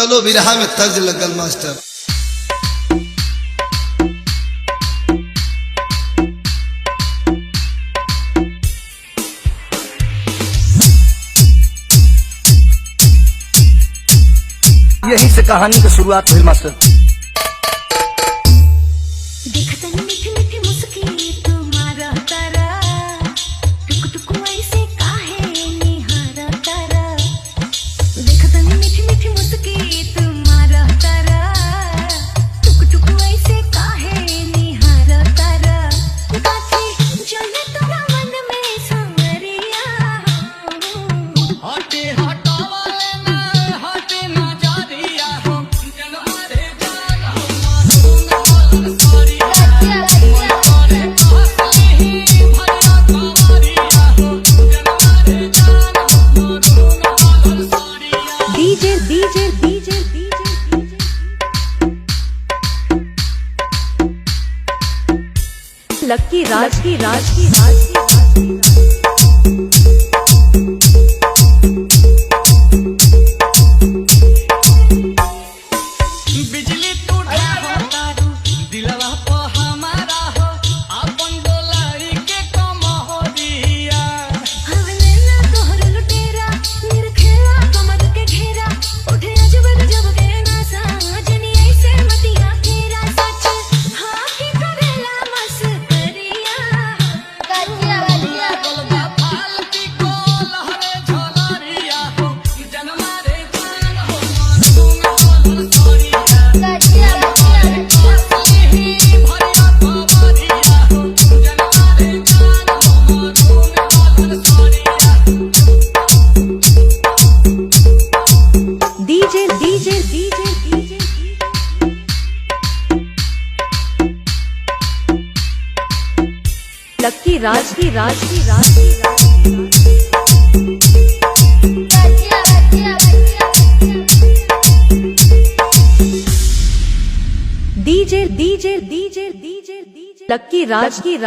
चलो बिरहा में तर्ज लगल मास्टर। यहीं से कहानी की शुरुआत हुई मास्टर। लक्की राज की बिजली टूटा हो तारू दिलवा पे हमारा हो अपन डोलाई के कम हो दिया हवले ना तोहर लुटेरा मेरे खेला कमर के घेरा उठे अजब जब के नासा जनी ऐसे मतिया फेरा सच हां की करेला मस्करिया कचिया वालिया गलबा फालती को लहरे झलरिया हो जनमा रे जान हो मासूम सोरिया कचिया डीजे लक्की राज की डीजे लक्की राज की